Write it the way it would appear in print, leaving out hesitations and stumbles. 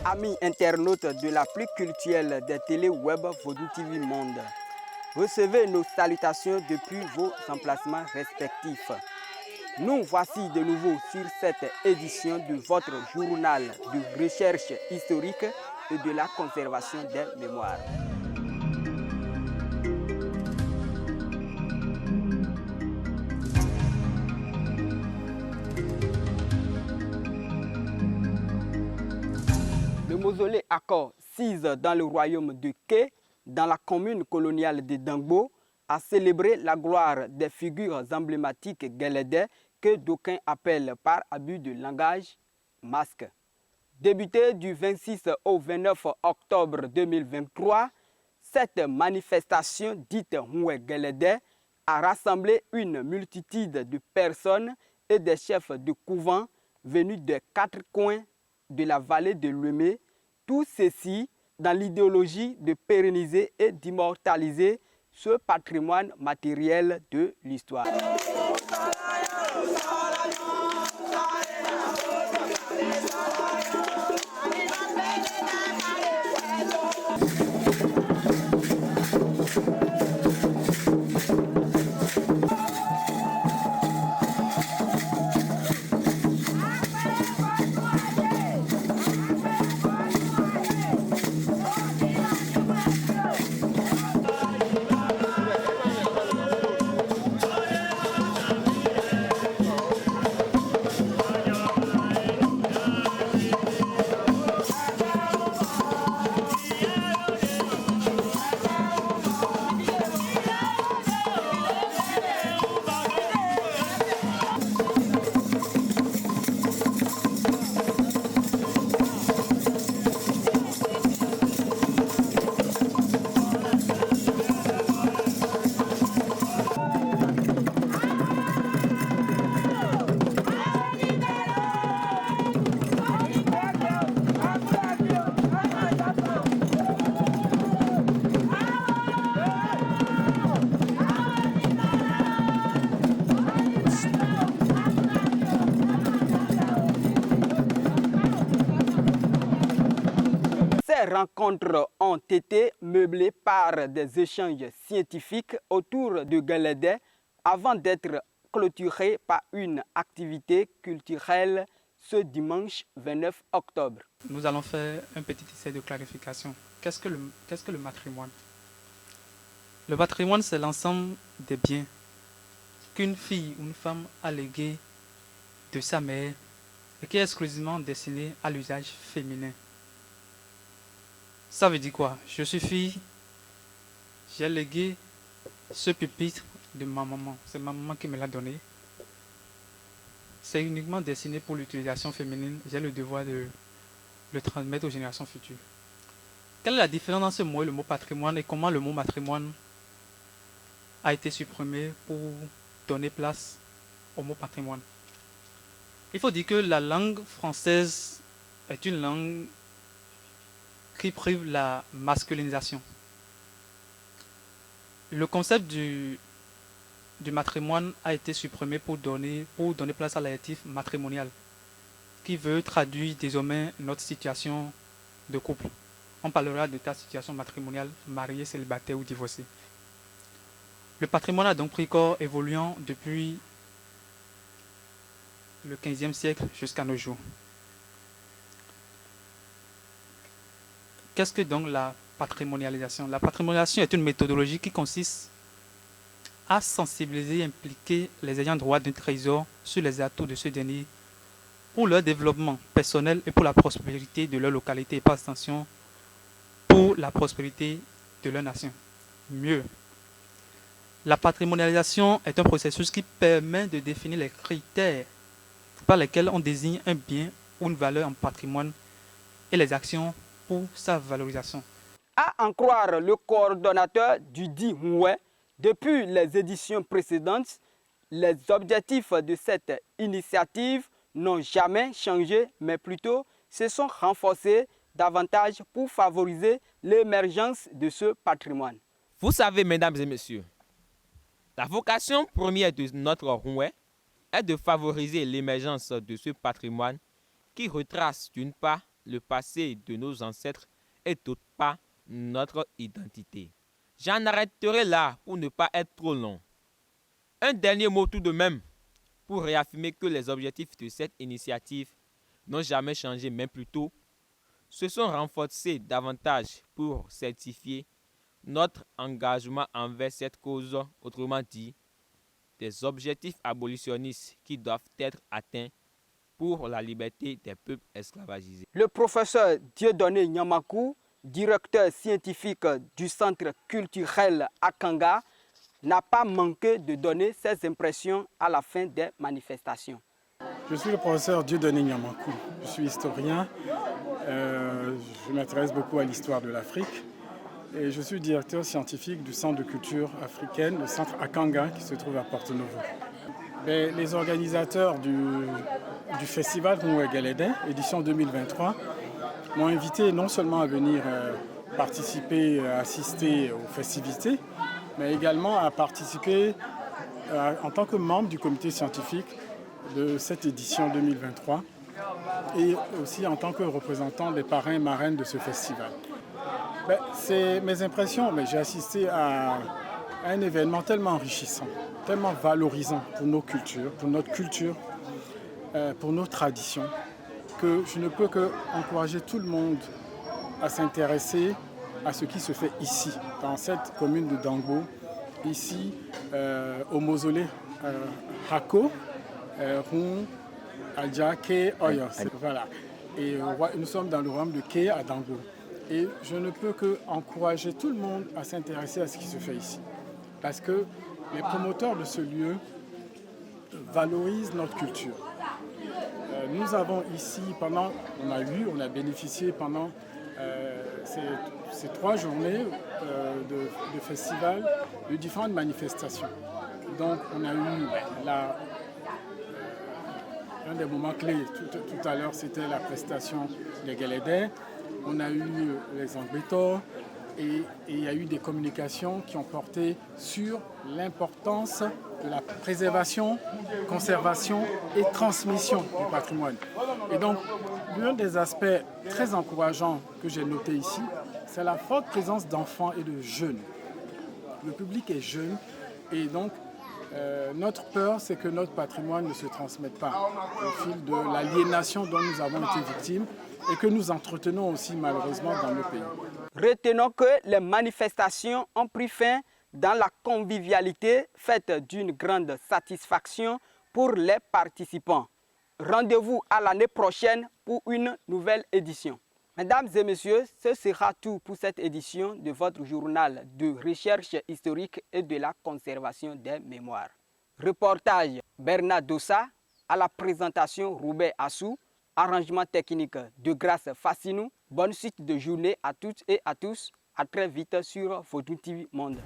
Amis internautes de la plus culturelle des télé-web Vodou TV Monde, recevez nos salutations depuis vos emplacements respectifs. Nous voici de nouveau sur cette édition de votre journal de recherche historique et de la conservation des mémoires. Le mausolée Akor, sise dans le royaume de Ké, dans la commune coloniale de Dangbo, a célébré la gloire des figures emblématiques guélédais que d'aucuns appellent par abus de langage masques. Débutée du 26 au 29 octobre 2023, cette manifestation dite Houé Guélédé a rassemblé une multitude de personnes et des chefs de couvent venus des quatre coins de la vallée de Lemé, tout ceci dans l'idéologie de pérenniser et d'immortaliser ce patrimoine matériel de l'histoire. Ces rencontres ont été meublées par des échanges scientifiques autour de Guélédé avant d'être clôturées par une activité culturelle ce dimanche 29 octobre. Nous allons faire un petit essai de clarification. Qu'est-ce que le matrimoine? Le patrimoine, c'est l'ensemble des biens qu'une fille ou une femme a légués de sa mère et qui est exclusivement destiné à l'usage féminin. Ça veut dire quoi? Je suis fille, j'ai légué ce pupitre de ma maman. C'est ma maman qui me l'a donné. C'est uniquement destiné pour l'utilisation féminine. J'ai le devoir de le transmettre aux générations futures. Quelle est la différence entre ce mot et le mot patrimoine et comment le mot matrimoine a été supprimé pour donner place au mot patrimoine? Il faut dire que la langue française est une langue qui prive la masculinisation. Le concept du matrimoine a été supprimé pour donner place à l'adjectif matrimonial, qui veut traduire désormais notre situation de couple. On parlera de ta situation matrimoniale, marié, célibataire ou divorcé. Le patrimoine a donc pris corps évoluant depuis le 15e siècle jusqu'à nos jours. Qu'est-ce que donc la patrimonialisation? La patrimonialisation est une méthodologie qui consiste à sensibiliser et impliquer les ayants droit d'un trésor sur les atouts de ce dernier pour leur développement personnel et pour la prospérité de leur localité et par extension pour la prospérité de leur nation. Mieux, la patrimonialisation est un processus qui permet de définir les critères par lesquels on désigne un bien ou une valeur en patrimoine et les actions pour sa valorisation. À en croire le coordonnateur du dit Houé, depuis les éditions précédentes, les objectifs de cette initiative n'ont jamais changé, mais plutôt se sont renforcés davantage pour favoriser l'émergence de ce patrimoine. Vous savez, mesdames et messieurs, la vocation première de notre Houé est de favoriser l'émergence de ce patrimoine qui retrace d'une part le passé de nos ancêtres et d'autre part notre identité. J'en arrêterai là pour ne pas être trop long. Un dernier mot tout de même pour réaffirmer que les objectifs de cette initiative n'ont jamais changé, mais plutôt se sont renforcés davantage pour certifier notre engagement envers cette cause, autrement dit, des objectifs abolitionnistes qui doivent être atteints pour la liberté des peuples esclavagisés. Le professeur Dieudonné Nyamakou, directeur scientifique du Centre culturel Akanga, n'a pas manqué de donner ses impressions à la fin des manifestations. Je suis le professeur Dieudonné Nyamakou. Je suis historien. Je m'intéresse beaucoup à l'histoire de l'Afrique. Et je suis directeur scientifique du Centre de culture africaine, le Centre Akanga, qui se trouve à Porto Novo. Les organisateurs du festival Rumwe Gelede, édition 2023, m'ont invité non seulement à venir participer, assister aux festivités, mais également à participer en tant que membre du comité scientifique de cette édition 2023 et aussi en tant que représentant des parrains et marraines de ce festival. C'est mes impressions, mais j'ai assisté à un événement tellement enrichissant, tellement valorisant pour nos cultures, pour notre culture, pour nos traditions, que je ne peux qu'encourager tout le monde à s'intéresser à ce qui se fait ici, dans cette commune de Dangbo, ici au mausolée Hako, Rum, Adja, Ke, Oyo. Voilà. Et nous sommes dans le royaume de Ke à Dangbo. Et je ne peux qu'encourager tout le monde à s'intéresser à ce qui se fait ici. Parce que les promoteurs de ce lieu valorisent notre culture. Nous avons ici, on a bénéficié pendant ces 3 journées de festival de différentes manifestations. Donc on a eu un des moments clés tout à l'heure, c'était la prestation des Gelede. On a eu les Angbeto et il y a eu des communications qui ont porté sur l'importance de la préservation, conservation et transmission du patrimoine. Et donc, l'un des aspects très encourageants que j'ai noté ici, c'est la forte présence d'enfants et de jeunes. Le public est jeune et donc notre peur, c'est que notre patrimoine ne se transmette pas au fil de l'aliénation dont nous avons été victimes et que nous entretenons aussi malheureusement dans nos pays. Retenons que les manifestations ont pris fin dans la convivialité faite d'une grande satisfaction pour les participants. Rendez-vous à l'année prochaine pour une nouvelle édition. Mesdames et messieurs, ce sera tout pour cette édition de votre journal de recherche historique et de la conservation des mémoires. Reportage Bernard Dossa, à la présentation Roubaix Assou, arrangement technique de Grâce Fassinou. Bonne suite de journée à toutes et à tous. À très vite sur Vodou TV Monde.